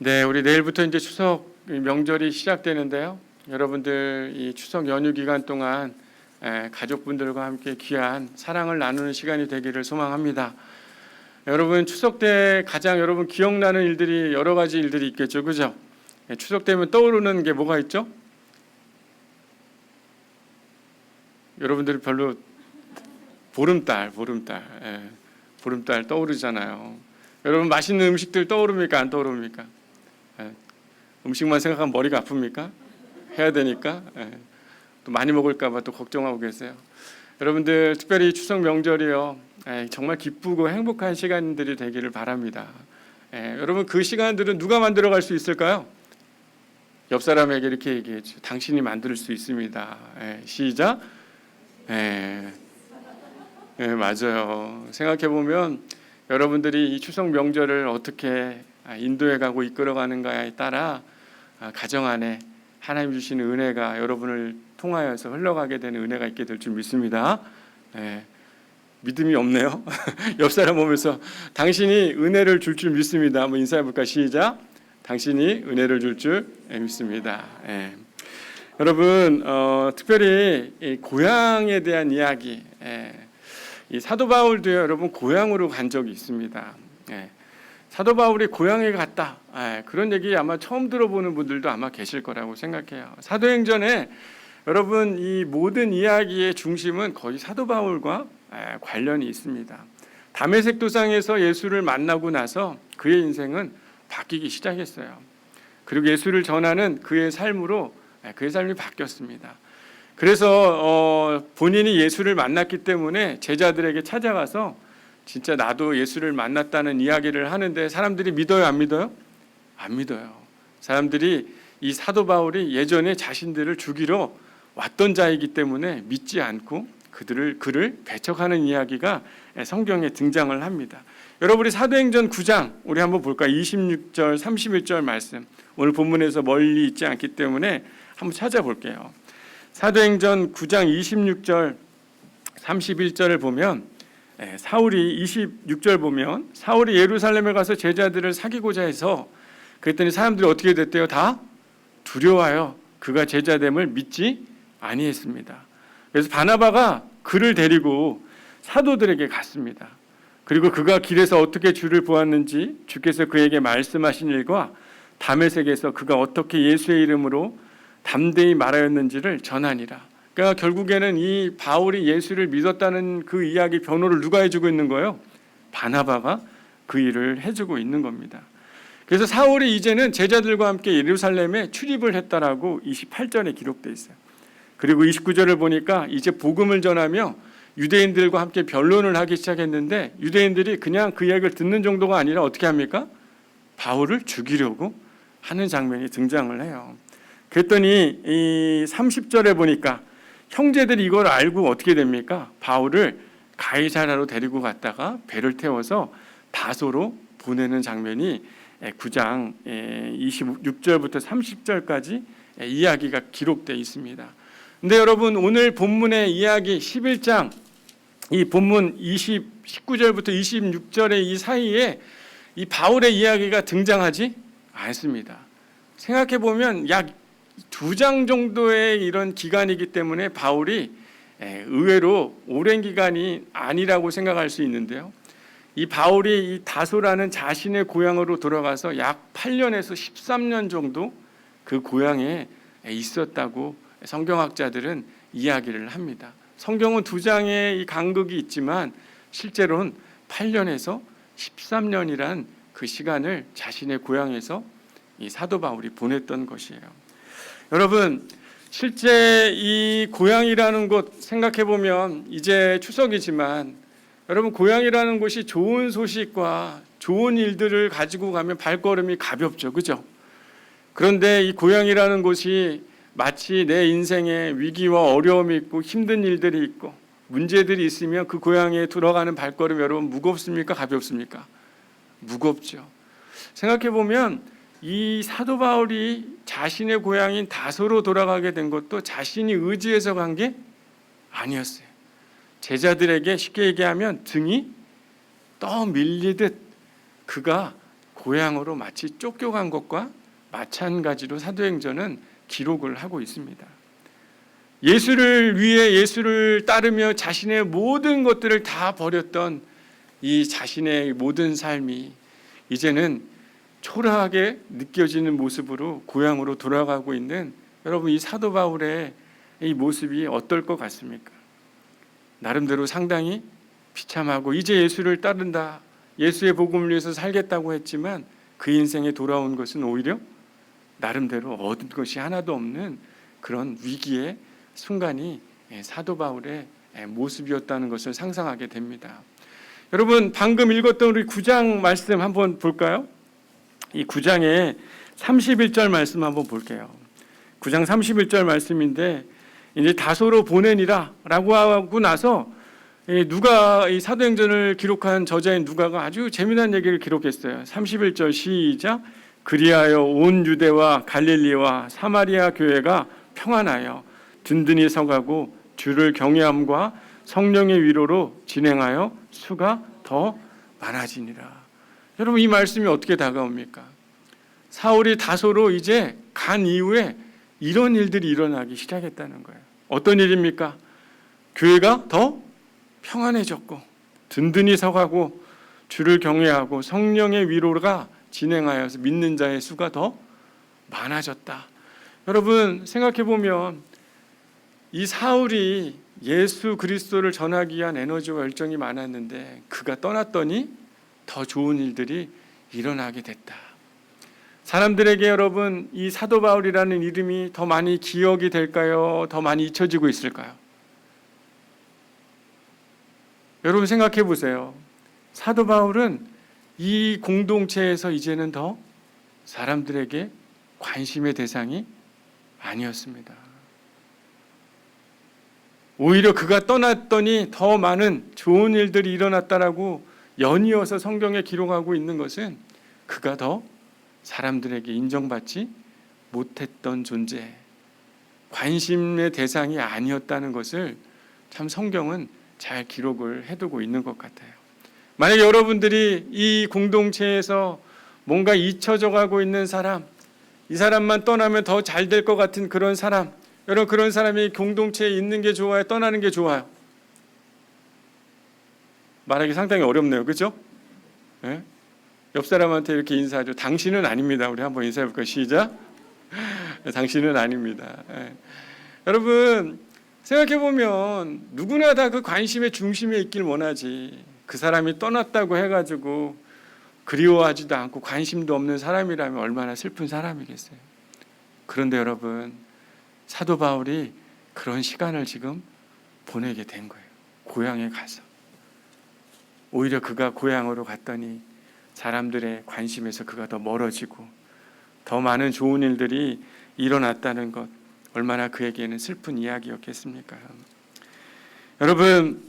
네, 우리 내일부터 이제 추석 명절이 시작되는데요. 여러분들 이 추석 연휴 기간 동안 가족분들과 함께 귀한 사랑을 나누는 시간이 되기를 소망합니다. 여러분 추석 때 가장 여러분 기억나는 일들이 여러 가지 일들이 있겠죠, 그죠? 추석 때면 떠오르는 게 뭐가 있죠? 여러분들이 별로 보름달 떠오르잖아요. 여러분 맛있는 음식들 떠오릅니까? 안 떠오릅니까? 음식만 생각하면 머리가 아픕니까? 해야 되니까 또 많이 먹을까봐 또 걱정하고 계세요. 여러분들 특별히 추석 명절이요, 정말 기쁘고 행복한 시간들이 되기를 바랍니다. 여러분 그 시간들은 누가 만들어갈 수 있을까요? 옆 사람에게 이렇게 얘기했죠. 당신이 만들 수 있습니다. 시작. 맞아요. 생각해 보면 여러분들이 이 추석 명절을 어떻게 인도해가고 이끌어가는가에 따라 가정 안에 하나님 주시는 은혜가 여러분을 통하여서 흘러가게 되는 은혜가 있게 될 줄 믿습니다. 믿음이 없네요. 옆 사람 보면서 당신이 은혜를 줄 줄 믿습니다. 한번 인사해 볼까? 시작. 당신이 은혜를 줄 줄 믿습니다. 여러분 특별히 이 고향에 대한 이야기, 이 사도 바울도요, 여러분 고향으로 간 적이 있습니다. 사도 바울이 고향에 갔다, 그런 얘기 아마 처음 들어보는 분들도 아마 계실 거라고 생각해요. 사도행전에 여러분 이 모든 이야기의 중심은 거의 사도 바울과 관련이 있습니다. 다메섹 도상에서 예수를 만나고 나서 그의 인생은 바뀌기 시작했어요. 그리고 예수를 전하는 그의 삶으로 그의 삶이 바뀌었습니다. 그래서 본인이 예수를 만났기 때문에 제자들에게 찾아가서 진짜 나도 예수를 만났다는 이야기를 하는데 사람들이 믿어요, 안 믿어요? 안 믿어요. 사람들이 이 사도 바울이 예전에 자신들을 죽이러 왔던 자이기 때문에 믿지 않고 그를 배척하는 이야기가 성경에 등장을 합니다. 여러분이 사도행전 9장 우리 한번 볼까요? 26절 31절 말씀, 오늘 본문에서 멀리 있지 않기 때문에 한번 찾아볼게요. 사도행전 9장 26절 31절을 보면 사울이 26절 보면 사울이 예루살렘에 가서 제자들을 사귀고자 해서 그랬더니 사람들이 어떻게 됐대요? 다 두려워하여 그가 제자됨을 믿지 아니했습니다. 그래서 바나바가 그를 데리고 사도들에게 갔습니다. 그리고 그가 길에서 어떻게 주를 보았는지 주께서 그에게 말씀하신 일과 다메섹에서 그가 어떻게 예수의 이름으로 담대히 말하였는지를 전하니라. 그러니까 결국에는 이 바울이 예수를 믿었다는 그 이야기 변호를 누가 해주고 있는 거예요? 바나바가 그 일을 해주고 있는 겁니다. 그래서 사울이 이제는 제자들과 함께 예루살렘에 출입을 했다라고 28절에 기록되어 있어요. 그리고 29절을 보니까 이제 복음을 전하며 유대인들과 함께 변론을 하기 시작했는데 유대인들이 그냥 그 이야기를 듣는 정도가 아니라 어떻게 합니까? 바울을 죽이려고 하는 장면이 등장을 해요. 그랬더니 이 30절에 보니까 형제들이 이걸 알고 어떻게 됩니까? 바울을 가이사랴로 데리고 갔다가 배를 태워서 다소로 보내는 장면이 9장 26절부터 30절까지 이야기가 기록되어 있습니다. 근데 여러분 오늘 본문의 이야기 11장 이 본문 19절부터 26절의 이 사이에 이 바울의 이야기가 등장하지 않습니다. 생각해 보면 약 2장 정도의 이런 기간이기 때문에 바울이 의외로 오랜 기간이 아니라고 생각할 수 있는데요. 이 바울이 이 다소라는 자신의 고향으로 돌아가서 약 8년에서 13년 정도 그 고향에 있었다고 성경학자들은 이야기를 합니다. 성경은 2장의 이 간극이 있지만 실제로는 8년에서 13년이란 그 시간을 자신의 고향에서 이 사도 바울이 보냈던 것이에요. 여러분 실제 이 고향이라는 곳 생각해 보면 이제 추석이지만 여러분 고향이라는 곳이 좋은 소식과 좋은 일들을 가지고 가면 발걸음이 가볍죠, 그죠? 그런데 이 고향이라는 곳이 마치 내 인생에 위기와 어려움이 있고 힘든 일들이 있고 문제들이 있으면 그 고향에 들어가는 발걸음 여러분 무겁습니까? 가볍습니까? 무겁죠. 생각해 보면 이 사도 바울이 자신의 고향인 다소로 돌아가게 된 것도 자신이 의지해서 간 게 아니었어요. 제자들에게 쉽게 얘기하면 등이 떠밀리듯 그가 고향으로 마치 쫓겨간 것과 마찬가지로 사도행전은 기록을 하고 있습니다. 예수를 위해 예수를 따르며 자신의 모든 것들을 다 버렸던 이 자신의 모든 삶이 이제는 초라하게 느껴지는 모습으로 고향으로 돌아가고 있는 여러분, 이 사도 바울의 이 모습이 어떨 것 같습니까? 나름대로 상당히 비참하고 이제 예수를 따른다, 예수의 복음을 위해서 살겠다고 했지만 그 인생에 돌아온 것은 오히려 나름대로 얻은 것이 하나도 없는 그런 위기의 순간이 사도 바울의 모습이었다는 것을 상상하게 됩니다. 여러분, 방금 읽었던 우리 9장 말씀 한번 볼까요? 이 9장의 31절 말씀 한번 볼게요. 9장 31절 말씀인데, 이제 다소로 보내니라 라고 하고 나서 누가, 이 사도행전을 기록한 저자인 누가가 아주 재미난 얘기를 기록했어요. 31절 시작. 그리하여 온 유대와 갈릴리와 사마리아 교회가 평안하여 든든히 서가고 주를 경외함과 성령의 위로로 진행하여 수가 더 많아지니라. 여러분, 이 말씀이 어떻게 다가옵니까? 사울이 다소로 이제 간 이후에 이런 일들이 일어나기 시작했다는 거예요. 어떤 일입니까? 교회가 더 평안해졌고 든든히 서가고 주를 경외하고 성령의 위로가 진행하여서 믿는 자의 수가 더 많아졌다. 여러분, 생각해 보면 이 사울이 예수 그리스도를 전하기 위한 에너지와 열정이 많았는데 그가 떠났더니 더 좋은 일들이 일어나게 됐다. 사람들에게 여러분, 이 사도 바울이라는 이름이 더 많이 기억이 될까요? 더 많이 잊혀지고 있을까요? 여러분, 생각해 보세요. 사도 바울은 이 공동체에서 이제는 더 사람들에게 관심의 대상이 아니었습니다. 오히려 그가 떠났더니 더 많은 좋은 일들이 일어났다라고 연이어서 성경에 기록하고 있는 것은 그가 더 사람들에게 인정받지 못했던 존재, 관심의 대상이 아니었다는 것을 참 성경은 잘 기록을 해두고 있는 것 같아요. 만약에 여러분들이 이 공동체에서 뭔가 잊혀져 가고 있는 사람, 이 사람만 떠나면 더 잘 될 것 같은 그런 사람, 여러분, 그런 사람이 공동체에 있는 게 좋아요? 떠나는 게 좋아요? 말하기 상당히 어렵네요. 그렇죠? 네? 옆 사람한테 이렇게 인사하죠. 당신은 아닙니다. 우리 한번 인사해 볼까요? 시작. 당신은 아닙니다. 네. 여러분, 생각해 보면 누구나 다 그 관심의 중심에 있길 원하지, 그 사람이 떠났다고 해가지고 그리워하지도 않고 관심도 없는 사람이라면 얼마나 슬픈 사람이겠어요. 그런데 여러분, 사도 바울이 그런 시간을 지금 보내게 된 거예요. 고향에 가서. 오히려 그가 고향으로 갔더니 사람들의 관심에서 그가 더 멀어지고 더 많은 좋은 일들이 일어났다는 것, 얼마나 그에게는 슬픈 이야기였겠습니까? 여러분,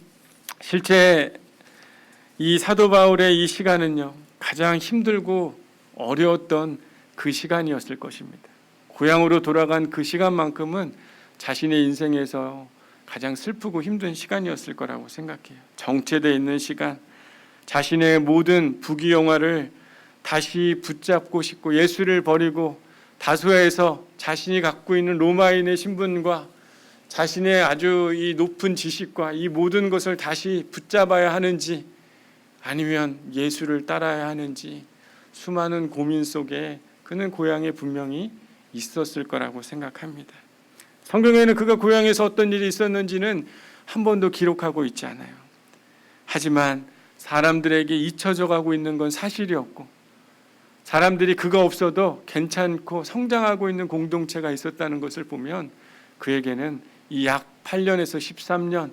실제 이 사도 바울의 이 시간은요, 가장 힘들고 어려웠던 그 시간이었을 것입니다. 고향으로 돌아간 그 시간만큼은 자신의 인생에서 가장 슬프고 힘든 시간이었을 거라고 생각해요. 정체되어 있는 시간, 자신의 모든 부귀영화를 다시 붙잡고 싶고 예수를 버리고 다소야에서 자신이 갖고 있는 로마인의 신분과 자신의 아주 이 높은 지식과 이 모든 것을 다시 붙잡아야 하는지 아니면 예수를 따라야 하는지 수많은 고민 속에 그는 고향에 분명히 있었을 거라고 생각합니다. 성경에는 그가 고향에서 어떤 일이 있었는지는 한 번도 기록하고 있지 않아요. 하지만 사람들에게 잊혀져 가고 있는 건 사실이었고 사람들이 그가 없어도 괜찮고 성장하고 있는 공동체가 있었다는 것을 보면 그에게는 이 약 8년에서 13년,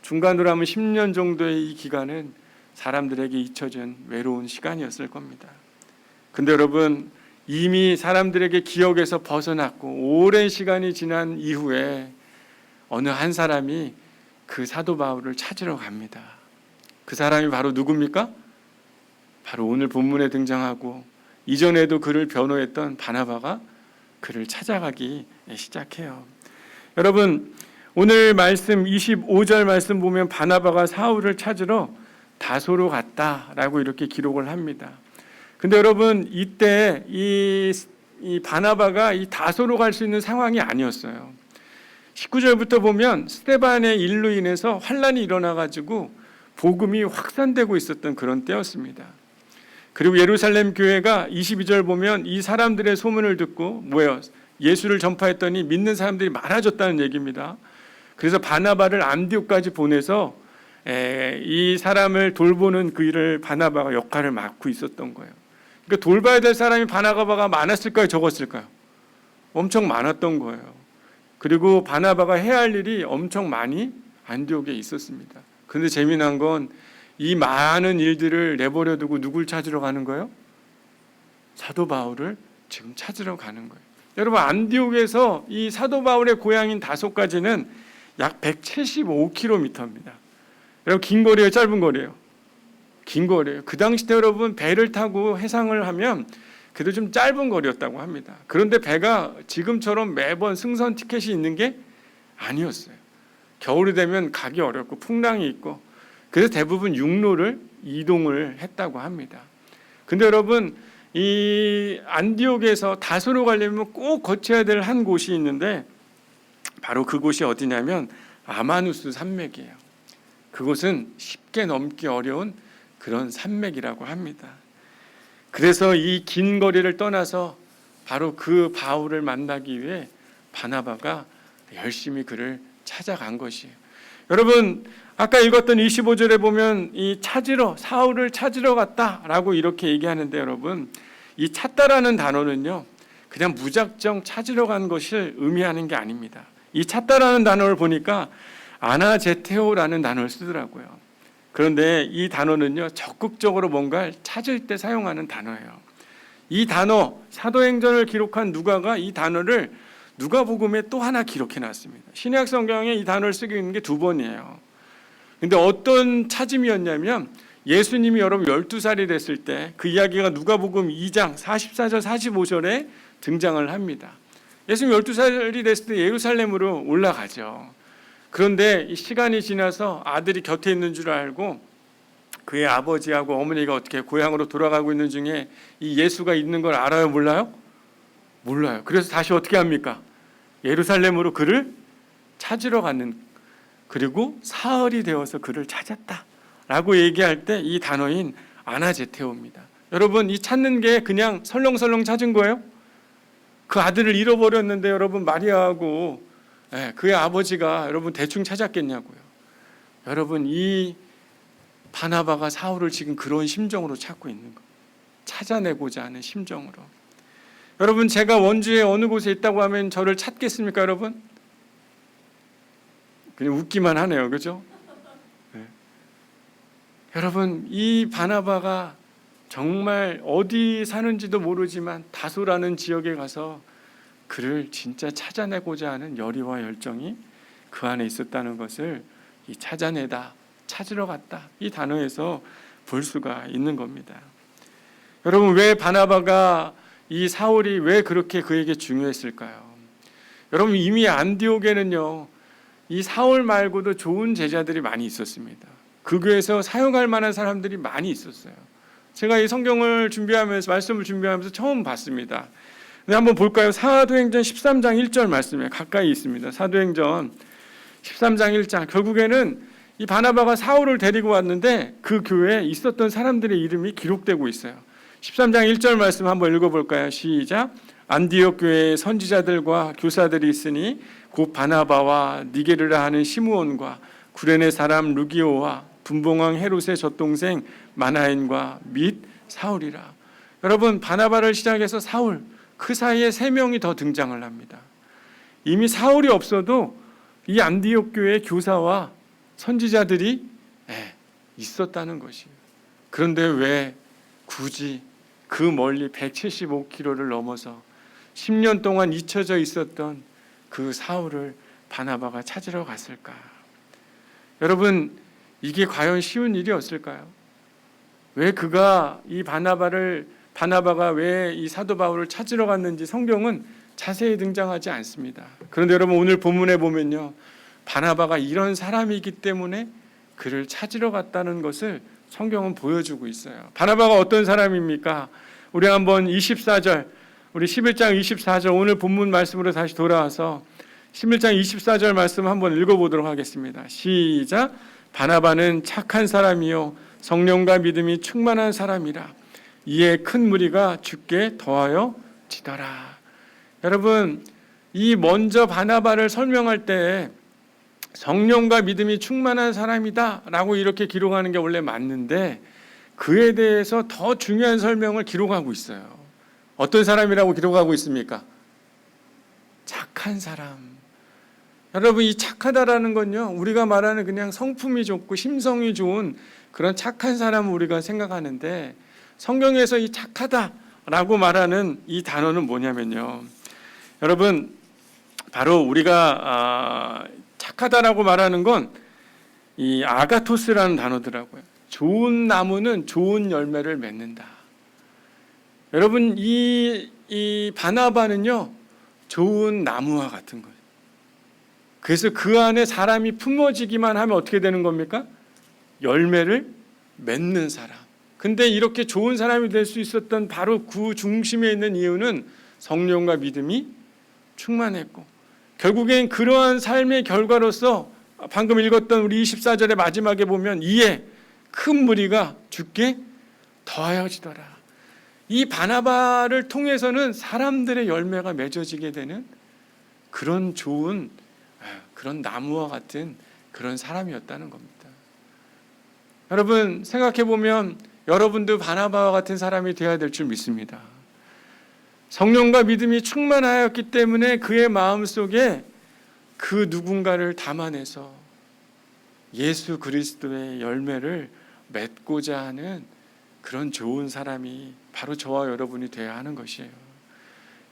중간으로 하면 10년 정도의 이 기간은 사람들에게 잊혀진 외로운 시간이었을 겁니다. 근데 여러분, 이미 사람들에게 기억에서 벗어났고 오랜 시간이 지난 이후에 어느 한 사람이 그 사도 바울을 찾으러 갑니다. 그 사람이 바로 누굽니까? 바로 오늘 본문에 등장하고 이전에도 그를 변호했던 바나바가 그를 찾아가기 시작해요. 여러분, 오늘 말씀 25절 말씀 보면 바나바가 사울을 찾으러 다소로 갔다라고 이렇게 기록을 합니다. 근데 여러분 이때 이 바나바가 이 다소로 갈 수 있는 상황이 아니었어요. 19절부터 보면 스데반의 일로 인해서 환란이 일어나가지고 복음이 확산되고 있었던 그런 때였습니다. 그리고 예루살렘 교회가 22절 보면 이 사람들의 소문을 듣고 뭐예요? 예수를 전파했더니 믿는 사람들이 많아졌다는 얘기입니다. 그래서 바나바를 안디옥까지 보내서 이 사람을 돌보는 그 일을 바나바가 역할을 맡고 있었던 거예요. 그러니까 돌봐야 될 사람이 바나바가 많았을까요? 적었을까요? 엄청 많았던 거예요. 그리고 바나바가 해야 할 일이 엄청 많이 안디옥에 있었습니다. 그런데 재미난 건 이 많은 일들을 내버려 두고 누굴 찾으러 가는 거예요? 사도 바울을 지금 찾으러 가는 거예요. 여러분 안디옥에서 이 사도 바울의 고향인 다소까지는 약 175km입니다. 여러분 긴 거리예요, 짧은 거리예요? 긴 거리예요. 그 당시 때 여러분 배를 타고 해상을 하면 그래도 좀 짧은 거리였다고 합니다. 그런데 배가 지금처럼 매번 승선 티켓이 있는 게 아니었어요. 겨울이 되면 가기 어렵고 풍랑이 있고 그래서 대부분 육로를 이동을 했다고 합니다. 근데 여러분 이 안디옥에서 다소로 가려면 꼭 거쳐야 될 한 곳이 있는데 바로 그곳이 어디냐면 아마누스 산맥이에요. 그곳은 쉽게 넘기 어려운 그런 산맥이라고 합니다. 그래서 이 긴 거리를 떠나서 바로 그 바울을 만나기 위해 바나바가 열심히 그를 찾아간 것이에요. 여러분 아까 읽었던 25절에 보면 이 사울을 찾으러 갔다라고 이렇게 얘기하는데 여러분 이 찾다라는 단어는요 그냥 무작정 찾으러 간 것을 의미하는 게 아닙니다. 이 찾다라는 단어를 보니까 아나제테오라는 단어를 쓰더라고요. 그런데 이 단어는요 적극적으로 뭔가를 찾을 때 사용하는 단어예요. 이 단어 사도행전을 기록한 누가가 이 단어를 누가복음에 또 하나 기록해 놨습니다. 신약 성경에 이 단어를 쓰고 있는 게 2번이에요. 근데 어떤 찾음이었냐면 예수님이 여러분 12살이 됐을 때 그 이야기가 누가복음 2장 44절 45절에 등장을 합니다. 예수님 12살이 됐을 때 예루살렘으로 올라가죠. 그런데 이 시간이 지나서 아들이 곁에 있는 줄 알고 그의 아버지하고 어머니가 어떻게 고향으로 돌아가고 있는 중에 이 예수가 있는 걸 알아요? 몰라요? 몰라요. 그래서 다시 어떻게 합니까? 예루살렘으로 그를 찾으러 가는, 그리고 사흘이 되어서 그를 찾았다라고 얘기할 때 이 단어인 아나제테오입니다. 여러분 이 찾는 게 그냥 설렁설렁 찾은 거예요? 그 아들을 잃어버렸는데 여러분 마리아하고 그의 아버지가 여러분 대충 찾았겠냐고요. 여러분 이 바나바가 사울을 지금 그런 심정으로 찾고 있는 거예요. 찾아내고자 하는 심정으로. 여러분 제가 원주에 어느 곳에 있다고 하면 저를 찾겠습니까 여러분? 그냥 웃기만 하네요. 그죠? 네. 여러분 이 바나바가 정말 어디 사는지도 모르지만 다소라는 지역에 가서 그를 진짜 찾아내고자 하는 열의와 열정이 그 안에 있었다는 것을 이 찾아내다, 찾으러 갔다 이 단어에서 볼 수가 있는 겁니다. 여러분 왜 바나바가 이 사울이 왜 그렇게 그에게 중요했을까요? 여러분 이미 안디옥에는요 이 사울 말고도 좋은 제자들이 많이 있었습니다. 그 교회에서 사용할 만한 사람들이 많이 있었어요. 제가 이 성경을 준비하면서 말씀을 준비하면서 처음 봤습니다. 근데 한번 볼까요? 사도행전 13장 1절 말씀에 가까이 있습니다. 사도행전 13장 1장 결국에는 이 바나바가 사울을 데리고 왔는데 그 교회에 있었던 사람들의 이름이 기록되고 있어요. 13장 1절 말씀 한번 읽어볼까요? 시작. 안디옥 교회에 선지자들과 교사들이 있으니 곧 바나바와 니게르라 하는 시므온과 구레네 사람 루기오와 분봉왕 헤롯의 젖동생 마나엔과 및 사울이라. 여러분 바나바를 시작해서 사울 그 사이에 3명이 더 등장을 합니다. 이미 사울이 없어도 이 안디옥 교회의 교사와 선지자들이 있었다는 것이에요. 그런데 왜 굳이 그 멀리 175km를 넘어서 10년 동안 잊혀져 있었던 그 사울을 바나바가 찾으러 갔을까? 여러분 이게 과연 쉬운 일이었을까요? 왜 그가 이 바나바가 왜 이 사도 바울을 찾으러 갔는지 성경은 자세히 등장하지 않습니다. 그런데 여러분 오늘 본문에 보면요 바나바가 이런 사람이기 때문에 그를 찾으러 갔다는 것을 성경은 보여주고 있어요. 바나바가 어떤 사람입니까? 우리 한번 24절, 우리 11장 24절 오늘 본문 말씀으로 다시 돌아와서 11장 24절 말씀 한번 읽어보도록 하겠습니다. 시작. 바나바는 착한 사람이요 성령과 믿음이 충만한 사람이라. 이에 큰 무리가 주께 더하여 지더라. 여러분, 이 먼저 바나바를 설명할 때 성령과 믿음이 충만한 사람이다 라고 이렇게 기록하는 게 원래 맞는데, 그에 대해서 더 중요한 설명을 기록하고 있어요. 어떤 사람이라고 기록하고 있습니까? 착한 사람. 여러분, 이 착하다라는 건요, 우리가 말하는 그냥 성품이 좋고 심성이 좋은 그런 착한 사람을 우리가 생각하는데, 성경에서 이 착하다라고 말하는 이 단어는 뭐냐면요, 여러분, 바로 우리가 착하다라고 말하는 건 이 아가토스라는 단어더라고요. 좋은 나무는 좋은 열매를 맺는다. 여러분, 이 바나바는요, 좋은 나무와 같은 거예요. 그래서 그 안에 사람이 품어지기만 하면 어떻게 되는 겁니까? 열매를 맺는 사람. 근데 이렇게 좋은 사람이 될 수 있었던 바로 그 중심에 있는 이유는 성령과 믿음이 충만했고, 결국엔 그러한 삶의 결과로서 방금 읽었던 우리 24절의 마지막에 보면 이에 큰 무리가 주께 더하여지더라. 이 바나바를 통해서는 사람들의 열매가 맺어지게 되는 그런 좋은, 그런 나무와 같은 그런 사람이었다는 겁니다. 여러분, 생각해 보면 여러분도 바나바와 같은 사람이 되어야 될 줄 믿습니다. 성령과 믿음이 충만하였기 때문에 그의 마음속에 그 누군가를 담아내서 예수 그리스도의 열매를 맺고자 하는 그런 좋은 사람이 바로 저와 여러분이 되어야 하는 것이에요.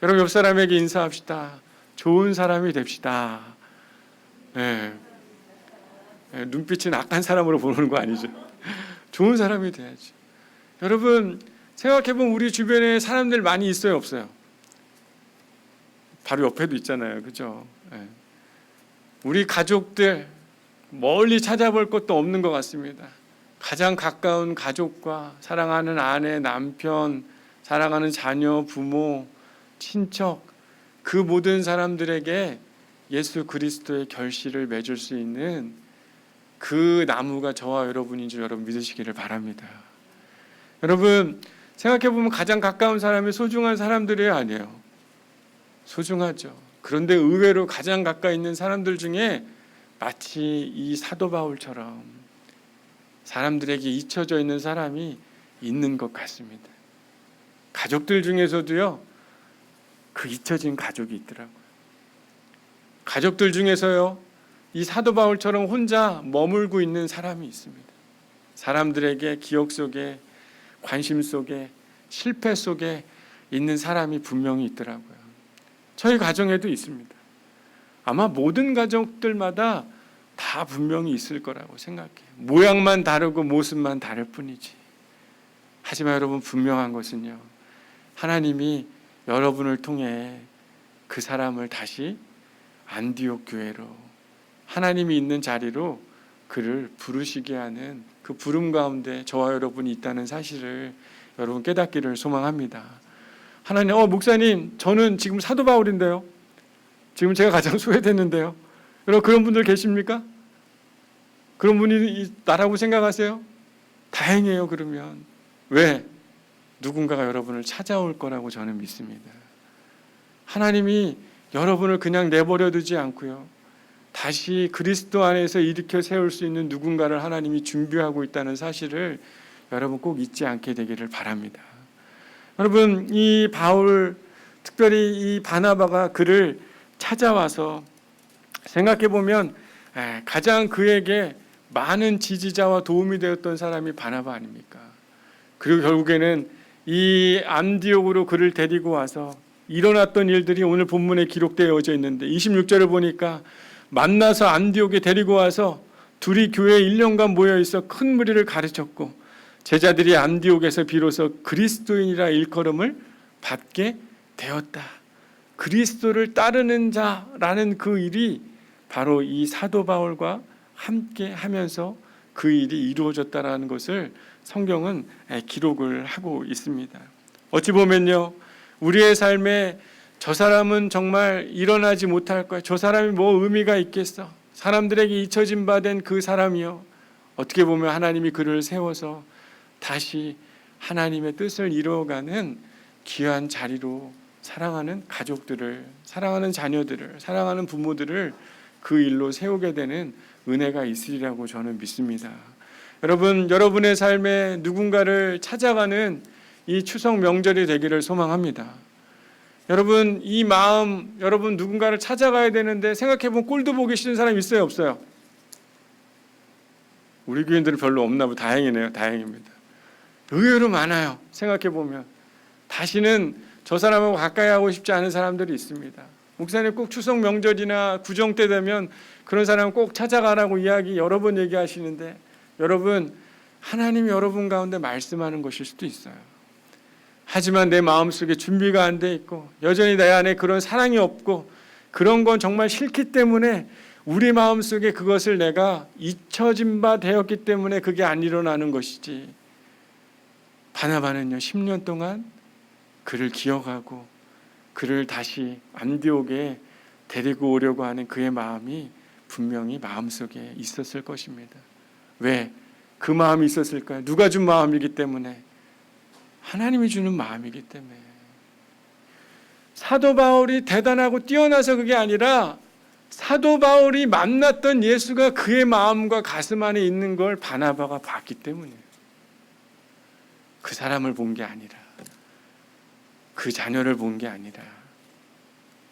여러분, 옆 사람에게 인사합시다. 좋은 사람이 됩시다. 네. 눈빛은 악한 사람으로 보는 거 아니죠. 좋은 사람이 돼야지. 여러분, 생각해보면 우리 주변에 사람들 많이 있어요, 없어요? 바로 옆에도 있잖아요, 그죠? 네. 우리 가족들 멀리 찾아볼 것도 없는 것 같습니다. 가장 가까운 가족과 사랑하는 아내, 남편, 사랑하는 자녀, 부모, 친척, 그 모든 사람들에게 예수 그리스도의 결실을 맺을 수 있는 그 나무가 저와 여러분인 줄 여러분 믿으시기를 바랍니다. 여러분, 생각해보면 가장 가까운 사람이 소중한 사람들이 아니에요. 소중하죠. 그런데 의외로 가장 가까이 있는 사람들 중에 마치 이 사도 바울처럼 사람들에게 잊혀져 있는 사람이 있는 것 같습니다. 가족들 중에서도요, 그 잊혀진 가족이 있더라고요. 가족들 중에서요, 이 사도 바울처럼 혼자 머물고 있는 사람이 있습니다. 사람들에게 기억 속에, 관심 속에, 실패 속에 있는 사람이 분명히 있더라고요. 저희 가정에도 있습니다. 아마 모든 가족들마다 다 분명히 있을 거라고 생각해요. 모양만 다르고 모습만 다를 뿐이지. 하지만 여러분, 분명한 것은요, 하나님이 여러분을 통해 그 사람을 다시 안디옥 교회로, 하나님이 있는 자리로 그를 부르시게 하는 그 부름 가운데 저와 여러분이 있다는 사실을 여러분 깨닫기를 소망합니다. 하나님, 목사님, 저는 지금 사도 바울인데요, 지금 제가 가장 소외됐는데요, 여러분 그런 분들 계십니까? 그런 분이 나라고 생각하세요? 다행이에요. 그러면 왜? 누군가가 여러분을 찾아올 거라고 저는 믿습니다. 하나님이 여러분을 그냥 내버려 두지 않고요, 다시 그리스도 안에서 일으켜 세울 수 있는 누군가를 하나님이 준비하고 있다는 사실을 여러분 꼭 잊지 않게 되기를 바랍니다. 여러분, 이 바울, 특별히 이 바나바가 그를 찾아와서 생각해 보면 가장 그에게 많은 지지자와 도움이 되었던 사람이 바나바 아닙니까? 그리고 결국에는 이 안디옥으로 그를 데리고 와서 일어났던 일들이 오늘 본문에 기록되어져 있는데 26절을 보니까 만나서 안디옥에 데리고 와서 둘이 교회에 1년간 모여 있어 큰 무리를 가르쳤고 제자들이 안디옥에서 비로소 그리스도인이라 일컬음을 받게 되었다. 그리스도를 따르는 자라는 그 일이 바로 이 사도 바울과 함께 하면서 그 일이 이루어졌다라는 것을 성경은 기록을 하고 있습니다. 어찌 보면요, 우리의 삶에 저 사람은 정말 일어나지 못할 거야, 저 사람이 뭐 의미가 있겠어, 사람들에게 잊혀진 바 된 그 사람이요, 어떻게 보면 하나님이 그를 세워서 다시 하나님의 뜻을 이루어가는 귀한 자리로 사랑하는 가족들을, 사랑하는 자녀들을, 사랑하는 부모들을 그 일로 세우게 되는 은혜가 있으리라고 저는 믿습니다. 여러분, 여러분의 삶에 누군가를 찾아가는 이 추석 명절이 되기를 소망합니다. 여러분, 이 마음, 여러분 누군가를 찾아가야 되는데 생각해보면 꼴도 보기 싫은 사람 있어요, 없어요? 우리 교인들은 별로 없나 보다. 다행이네요. 다행입니다. 의외로 많아요. 생각해보면 다시는 저 사람하고 가까이 하고 싶지 않은 사람들이 있습니다. 목사님, 꼭 추석 명절이나 구정 때 되면 그런 사람 꼭 찾아가라고 이야기 여러 번 얘기하시는데, 여러분, 하나님이 여러분 가운데 말씀하는 것일 수도 있어요. 하지만 내 마음속에 준비가 안 돼 있고 여전히 내 안에 그런 사랑이 없고 그런 건 정말 싫기 때문에, 우리 마음속에 그것을 내가 잊혀진 바 되었기 때문에 그게 안 일어나는 것이지, 바나바는요 10년 동안 그를 기억하고 그를 다시 안디옥에 데리고 오려고 하는 그의 마음이 분명히 마음속에 있었을 것입니다. 왜 그 마음이 있었을까요? 누가 준 마음이기 때문에, 하나님이 주는 마음이기 때문에. 사도 바울이 대단하고 뛰어나서 그게 아니라, 사도 바울이 만났던 예수가 그의 마음과 가슴 안에 있는 걸 바나바가 봤기 때문이에요. 그 사람을 본 게 아니라, 그 자녀를 본 게 아니라,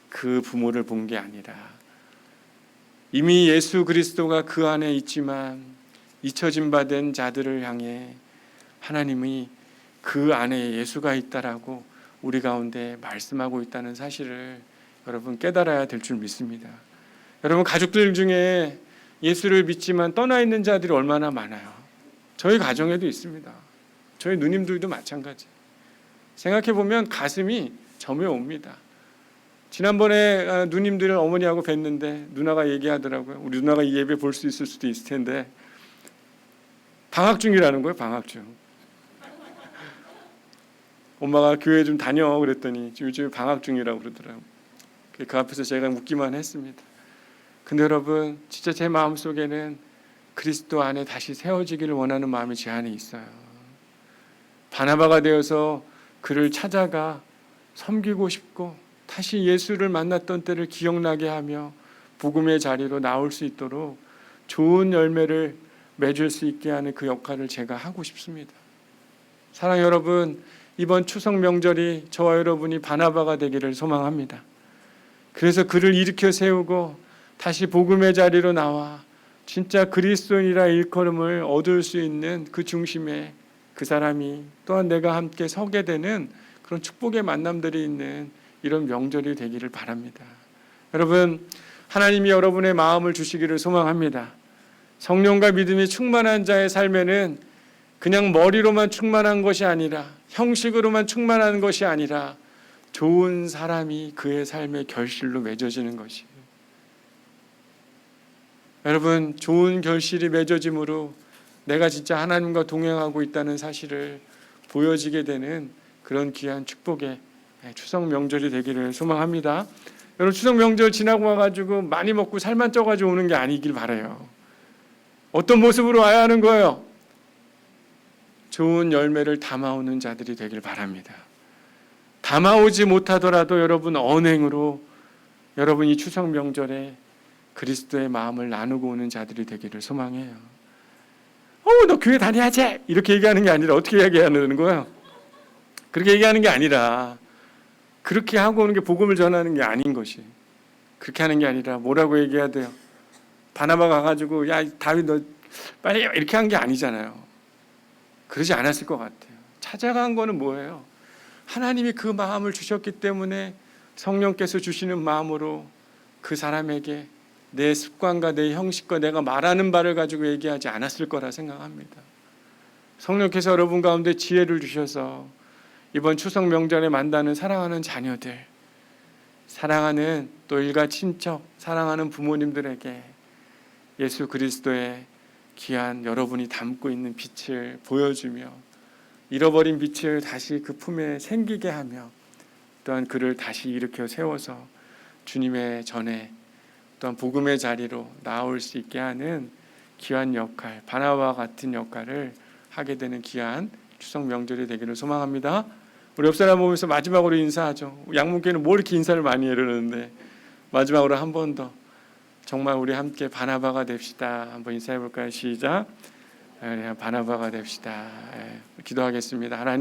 그 부모를 본 게 아니라, 이미 예수 그리스도가 그 안에 있지만 잊혀진 바 된 자들을 향해 하나님이 그 안에 예수가 있다라고 우리 가운데 말씀하고 있다는 사실을 여러분 깨달아야 될 줄 믿습니다. 여러분, 가족들 중에 예수를 믿지만 떠나 있는 자들이 얼마나 많아요. 저희 가정에도 있습니다. 저희 누님들도 마찬가지. 생각해 보면 가슴이 점에 옵니다. 지난번에 누님들을 어머니하고 뵀는데 누나가 얘기하더라고요. 우리 누나가 이 예배 볼 수 있을 수도 있을 텐데 방학 중이라는 거예요. 방학 중. 엄마가 교회 좀 다녀 그랬더니 요즘 방학 중이라고 그러더라고요. 그 앞에서 제가 웃기만 했습니다. 근데 여러분, 진짜 제 마음속에는 그리스도 안에 다시 세워지기를 원하는 마음이 제 안에 있어요. 바나바가 되어서 그를 찾아가 섬기고 싶고 다시 예수를 만났던 때를 기억나게 하며 복음의 자리로 나올 수 있도록 좋은 열매를 맺을 수 있게 하는 그 역할을 제가 하고 싶습니다. 사랑하는 여러분, 이번 추석 명절이 저와 여러분이 바나바가 되기를 소망합니다. 그래서 그를 일으켜 세우고 다시 복음의 자리로 나와 진짜 그리스도인이라 일컬음을 얻을 수 있는 그 중심에 그 사람이 또한 내가 함께 서게 되는 그런 축복의 만남들이 있는 이런 명절이 되기를 바랍니다. 여러분, 하나님이 여러분의 마음을 주시기를 소망합니다. 성령과 믿음이 충만한 자의 삶에는 그냥 머리로만 충만한 것이 아니라, 형식으로만 충만한 것이 아니라 좋은 사람이 그의 삶의 결실로 맺어지는 것이에요. 여러분, 좋은 결실이 맺어짐으로 내가 진짜 하나님과 동행하고 있다는 사실을 보여지게 되는 그런 귀한 축복의 추석 명절이 되기를 소망합니다. 여러분, 추석 명절 지나고 와가지고 많이 먹고 살만 쪄가지고 오는 게 아니길 바라요. 어떤 모습으로 와야 하는 거예요? 좋은 열매를 담아오는 자들이 되길 바랍니다. 담아오지 못하더라도 여러분 언행으로 여러분 이 추석 명절에 그리스도의 마음을 나누고 오는 자들이 되기를 소망해요. 너 교회 다녀야지! 이렇게 얘기하는 게 아니라 어떻게 얘기하는 거예요? 그렇게 얘기하는 게 아니라, 그렇게 하고 오는 게 복음을 전하는 게 아닌 것이, 그렇게 하는 게 아니라 뭐라고 얘기해야 돼요? 바나바 가가지고 야 다윗 너 빨리 이렇게 한 게 아니잖아요. 그러지 않았을 것 같아요. 찾아간 거는 뭐예요? 하나님이 그 마음을 주셨기 때문에 성령께서 주시는 마음으로 그 사람에게 내 습관과 내 형식과 내가 말하는 바를 가지고 얘기하지 않았을 거라 생각합니다. 성령께서 여러분 가운데 지혜를 주셔서 이번 추석 명절에 만나는 사랑하는 자녀들, 사랑하는 또 일가 친척, 사랑하는 부모님들에게 예수 그리스도의 귀한 여러분이 담고 있는 빛을 보여주며 잃어버린 빛을 다시 그 품에 생기게 하며 또한 그를 다시 일으켜 세워서 주님의 전에 또한 복음의 자리로 나올 수 있게 하는 귀한 역할, 바나바와 같은 역할을 하게 되는 귀한 추석 명절이 되기를 소망합니다. 우리 옆 사람 보면서 마지막으로 인사하죠. 양문교회는 뭐 이렇게 인사를 많이 해 그러는데 마지막으로 한 번 더 정말 우리 함께 바나바가 됩시다. 한번 인사해 볼까요? 시작. 바나바가 됩시다. 기도하겠습니다. 하나님